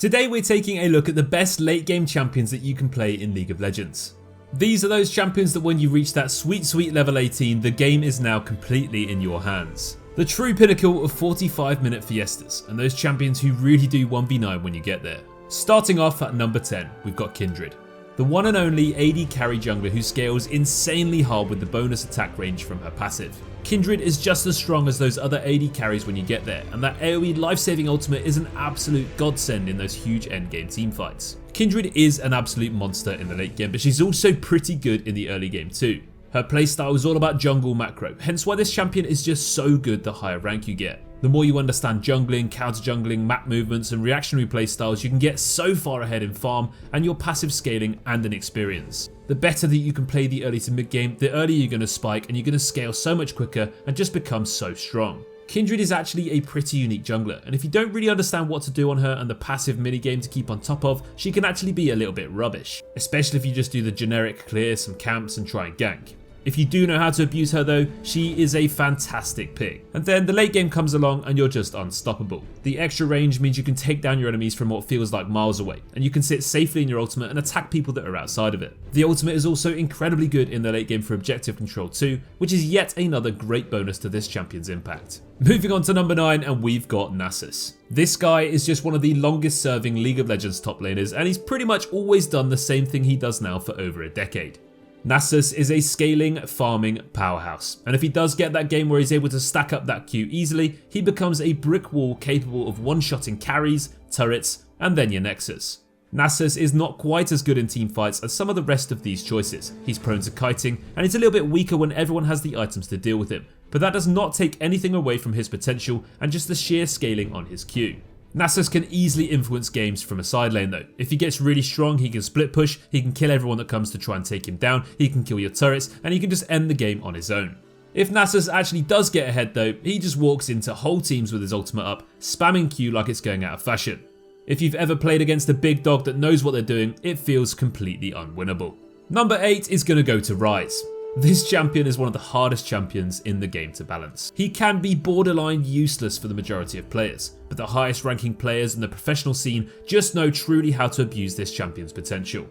Today we're taking a look at the best late game champions that you can play in League of Legends. These are those champions that when you reach that sweet level 18, the game is now completely in your hands. The true pinnacle of 45-minute fiestas, and those champions who really do 1v9 when you get there. Starting off at number 10, we've got Kindred. The one and only AD carry jungler who scales insanely hard with the bonus attack range from her passive. Kindred is just as strong as those other AD carries when you get there, and that AoE life-saving ultimate is an absolute godsend in those huge endgame teamfights. Kindred is an absolute monster in the late game, but she's also pretty good in the early game too. Her playstyle is all about jungle macro, hence why this champion is just so good the higher rank you get. The more you understand jungling, counter jungling, map movements and reactionary playstyles, you can get so far ahead in farm and your passive scaling and in experience. The better that you can play the early to mid game, the earlier you're going to spike and you're going to scale so much quicker and just become so strong. Kindred is actually a pretty unique jungler, and if you don't really understand what to do on her and the passive minigame to keep on top of, she can actually be a little bit rubbish, especially if you just do the generic clear some camps and try and gank. If you do know how to abuse her though, she is a fantastic pick. And then the late game comes along and you're just unstoppable. The extra range means you can take down your enemies from what feels like miles away, and you can sit safely in your ultimate and attack people that are outside of it. The ultimate is also incredibly good in the late game for objective control too, which is yet another great bonus to this champion's impact. Moving on to number 9, and we've got Nasus. This guy is just one of the longest serving League of Legends top laners, and he's pretty much always done the same thing he does now for over a decade. Nasus is a scaling, farming powerhouse, and if he does get that game where he's able to stack up that Q easily, he becomes a brick wall capable of one-shotting carries, turrets, and then your Nexus. Nasus is not quite as good in teamfights as some of the rest of these choices. He's prone to kiting, and he's a little bit weaker when everyone has the items to deal with him, but that does not take anything away from his potential and just the sheer scaling on his Q. Nasus can easily influence games from a side lane though. If he gets really strong, he can split push, he can kill everyone that comes to try and take him down, he can kill your turrets, and he can just end the game on his own. If Nasus actually does get ahead though, he just walks into whole teams with his ultimate up, spamming Q like it's going out of fashion. If you've ever played against a big dog that knows what they're doing, it feels completely unwinnable. Number 8 is going to go to Ryze. This champion is one of the hardest champions in the game to balance. He can be borderline useless for the majority of players, but the highest ranking players in the professional scene just know truly how to abuse this champion's potential.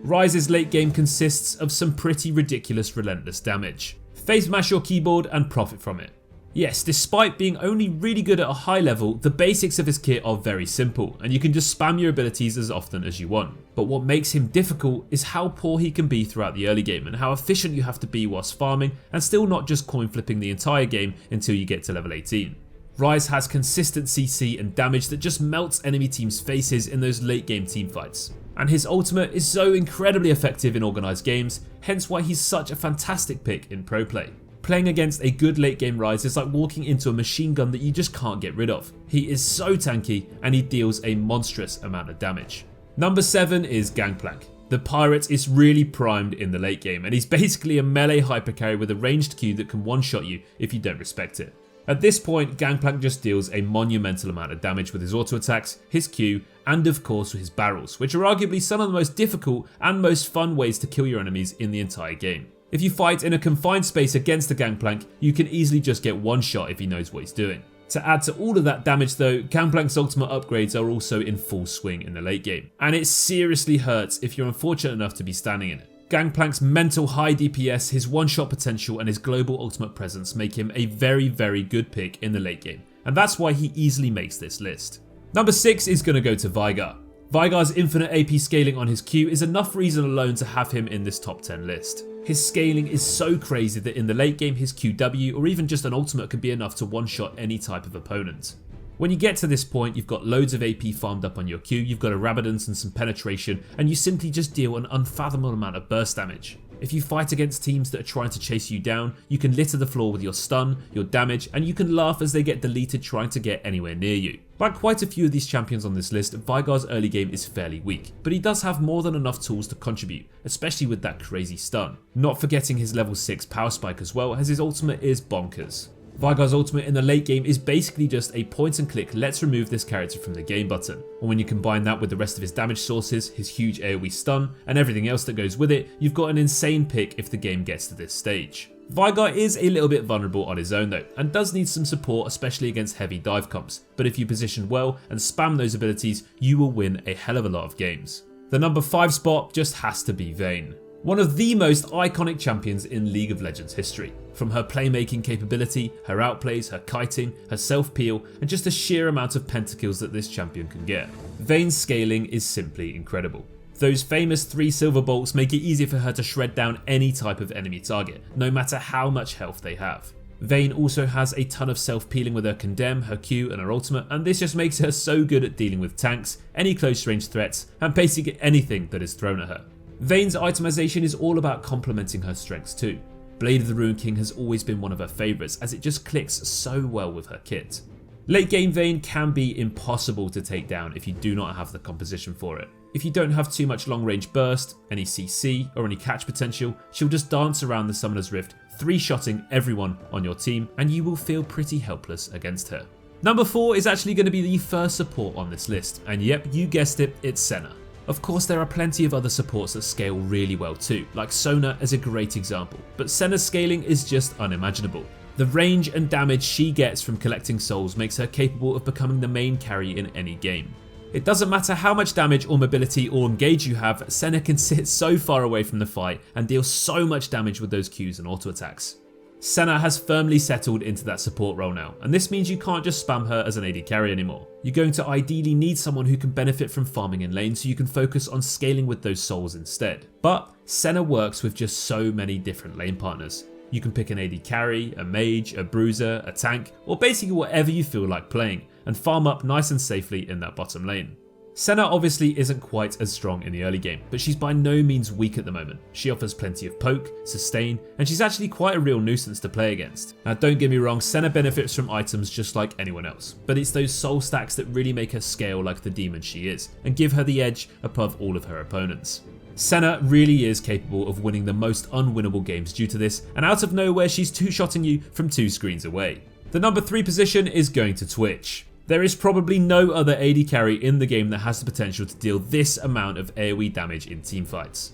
Ryze's late game consists of some pretty ridiculous relentless damage. Face mash your keyboard and profit from it. Yes, despite being only really good at a high level, the basics of his kit are very simple, and you can just spam your abilities as often as you want. But what makes him difficult is how poor he can be throughout the early game, and how efficient you have to be whilst farming, and still not just coin flipping the entire game until you get to level 18. Ryze has consistent CC and damage that just melts enemy teams' faces in those late game teamfights. And his ultimate is so incredibly effective in organised games, hence why he's such a fantastic pick in pro play. Playing against a good late game Ryze is like walking into a machine gun that you just can't get rid of. He is so tanky and he deals a monstrous amount of damage. Number 7 is Gangplank. The pirate is really primed in the late game, and he's basically a melee hypercarry with a ranged Q that can one-shot you if you don't respect it. At this point, Gangplank just deals a monumental amount of damage with his auto attacks, his Q, and of course with his barrels, which are arguably some of the most difficult and most fun ways to kill your enemies in the entire game. If you fight in a confined space against a Gangplank, you can easily just get one shot if he knows what he's doing. To add to all of that damage though, Gangplank's ultimate upgrades are also in full swing in the late game, and it seriously hurts if you're unfortunate enough to be standing in it. Gangplank's mental high DPS, his one-shot potential and his global ultimate presence make him a very good pick in the late game, and that's why he easily makes this list. Number 6 is going to go to Veigar. Veigar's infinite AP scaling on his Q is enough reason alone to have him in this top 10 list. His scaling is so crazy that in the late game his QW or even just an ultimate can be enough to one-shot any type of opponent. When you get to this point, you've got loads of AP farmed up on your Q, you've got a Rabadance and some penetration, and you simply just deal an unfathomable amount of burst damage. If you fight against teams that are trying to chase you down, you can litter the floor with your stun, your damage, and you can laugh as they get deleted trying to get anywhere near you. Like quite a few of these champions on this list, Veigar's early game is fairly weak, but he does have more than enough tools to contribute, especially with that crazy stun. Not forgetting his level 6 power spike as well, as his ultimate is bonkers. Veigar's ultimate in the late game is basically just a point and click let's remove this character from the game button, and when you combine that with the rest of his damage sources, his huge AoE stun, and everything else that goes with it, you've got an insane pick if the game gets to this stage. Veigar is a little bit vulnerable on his own though, and does need some support, especially against heavy dive comps, but if you position well and spam those abilities, you will win a hell of a lot of games. The number 5 spot just has to be Vane. One of the most iconic champions in League of Legends history. From her playmaking capability, her outplays, her kiting, her self-peel, and just the sheer amount of pentakills that this champion can get. Vane's scaling is simply incredible. Those famous 3 silver bolts make it easier for her to shred down any type of enemy target, no matter how much health they have. Vane also has a ton of self-peeling with her Condemn, her Q and her ultimate, and this just makes her so good at dealing with tanks, any close range threats, and basically anything that is thrown at her. Vane's itemization is all about complementing her strengths too. Blade of the Ruined King has always been one of her favourites as it just clicks so well with her kit. Late game Vane can be impossible to take down if you do not have the composition for it. If you don't have too much long range burst, any CC or any catch potential, she'll just dance around the Summoner's Rift, 3-shotting everyone on your team, and you will feel pretty helpless against her. Number 4 is actually going to be the first support on this list, and yep, you guessed it, it's Senna. Of course, there are plenty of other supports that scale really well too, like Sona is a great example, but Senna's scaling is just unimaginable. The range and damage she gets from collecting souls makes her capable of becoming the main carry in any game. It doesn't matter how much damage or mobility or engage you have, Senna can sit so far away from the fight and deal so much damage with those Qs and auto attacks. Senna has firmly settled into that support role now, and this means you can't just spam her as an AD carry anymore. You're going to ideally need someone who can benefit from farming in lane so you can focus on scaling with those souls instead. But Senna works with just so many different lane partners. You can pick an AD carry, a mage, a bruiser, a tank, or basically whatever you feel like playing, and farm up nice and safely in that bottom lane. Senna obviously isn't quite as strong in the early game, but she's by no means weak at the moment. She offers plenty of poke, sustain, and she's actually quite a real nuisance to play against. Now don't get me wrong, Senna benefits from items just like anyone else, but it's those soul stacks that really make her scale like the demon she is, and give her the edge above all of her opponents. Senna really is capable of winning the most unwinnable games due to this, and out of nowhere she's 2-shotting you from 2 screens away. The number 3 position is going to Twitch. There is probably no other AD carry in the game that has the potential to deal this amount of AoE damage in teamfights.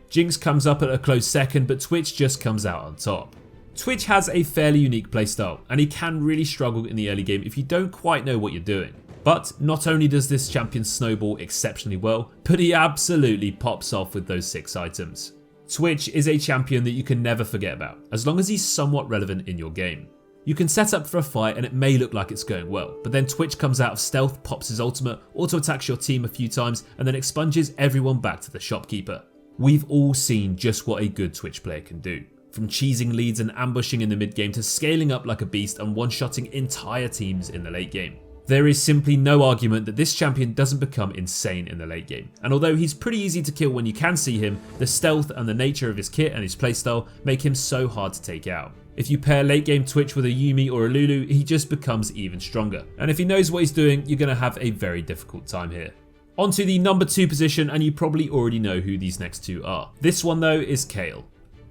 Jinx comes up at a close second, but Twitch just comes out on top. Twitch has a fairly unique playstyle, and he can really struggle in the early game if you don't quite know what you're doing. But not only does this champion snowball exceptionally well, but he absolutely pops off with those 6 items. Twitch is a champion that you can never forget about, as long as he's somewhat relevant in your game. You can set up for a fight and it may look like it's going well, but then Twitch comes out of stealth, pops his ultimate, auto attacks your team a few times, and then expunges everyone back to the shopkeeper. We've all seen just what a good Twitch player can do. From cheesing leads and ambushing in the mid game to scaling up like a beast and one-shotting entire teams in the late game. There is simply no argument that this champion doesn't become insane in the late game, and although he's pretty easy to kill when you can see him, the stealth and the nature of his kit and his playstyle make him so hard to take out. If you pair late game Twitch with a Yuumi or a Lulu, he just becomes even stronger, and if he knows what he's doing, you're going to have a very difficult time here. On to the number 2 position, and you probably already know who these next 2 are. This one though is Kayle.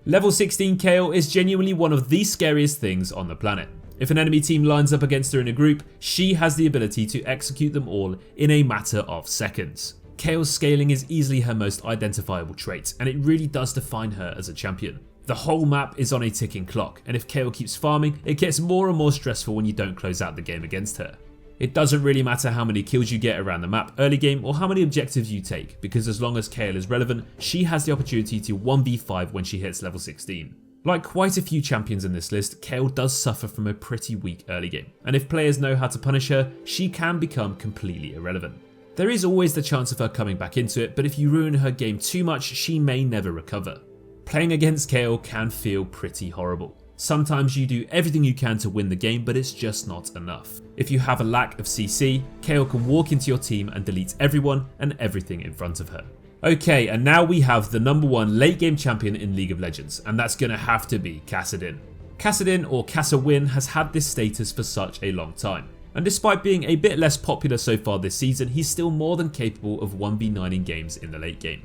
Level 16 Kayle is genuinely one of the scariest things on the planet. If an enemy team lines up against her in a group, she has the ability to execute them all in a matter of seconds. Kayle's scaling is easily her most identifiable trait, and it really does define her as a champion. The whole map is on a ticking clock, and if Kayle keeps farming, it gets more and more stressful when you don't close out the game against her. It doesn't really matter how many kills you get around the map early game or how many objectives you take, because as long as Kayle is relevant, she has the opportunity to 1v5 when she hits level 16. Like quite a few champions in this list, Kayle does suffer from a pretty weak early game, and if players know how to punish her, she can become completely irrelevant. There is always the chance of her coming back into it, but if you ruin her game too much, she may never recover. Playing against Kayle can feel pretty horrible. Sometimes you do everything you can to win the game, but it's just not enough. If you have a lack of CC, Kayle can walk into your team and delete everyone and everything in front of her. Okay, and now we have the number 1 late game champion in League of Legends, and that's gonna have to be Kassadin. Kassadin, or Kassawin, has had this status for such a long time, and despite being a bit less popular so far this season, he's still more than capable of 1v9ing games in the late game.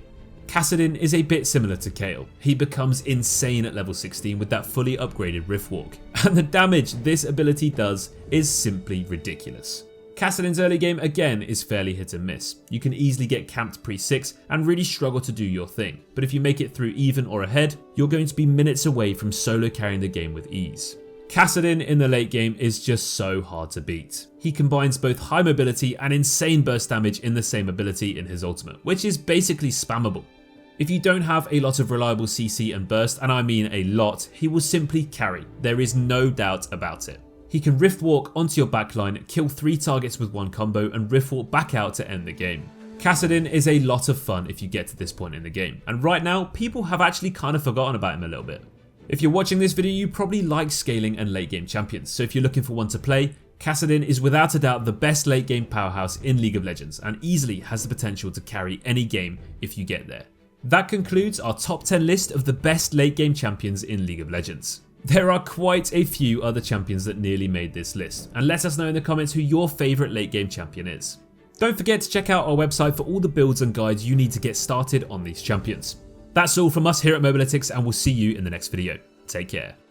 Kassadin is a bit similar to Kayle. He becomes insane at level 16 with that fully upgraded Rift Walk, and the damage this ability does is simply ridiculous. Kassadin's early game again is fairly hit and miss. You can easily get camped pre-6 and really struggle to do your thing, but if you make it through even or ahead, you're going to be minutes away from solo carrying the game with ease. Kassadin in the late game is just so hard to beat. He combines both high mobility and insane burst damage in the same ability in his ultimate, which is basically spammable. If you don't have a lot of reliable CC and burst, and I mean a lot, he will simply carry. There is no doubt about it. He can rift walk onto your backline, kill 3 targets with one combo, and rift walk back out to end the game. Kassadin is a lot of fun if you get to this point in the game, and right now people have actually kind of forgotten about him a little bit. If you're watching this video, you probably like scaling and late game champions, so if you're looking for one to play, Kassadin is without a doubt the best late game powerhouse in League of Legends and easily has the potential to carry any game if you get there. That concludes our top 10 list of the best late game champions in League of Legends. There are quite a few other champions that nearly made this list, and let us know in the comments who your favourite late game champion is. Don't forget to check out our website for all the builds and guides you need to get started on these champions. That's all from us here at Mobalytics, and we'll see you in the next video. Take care.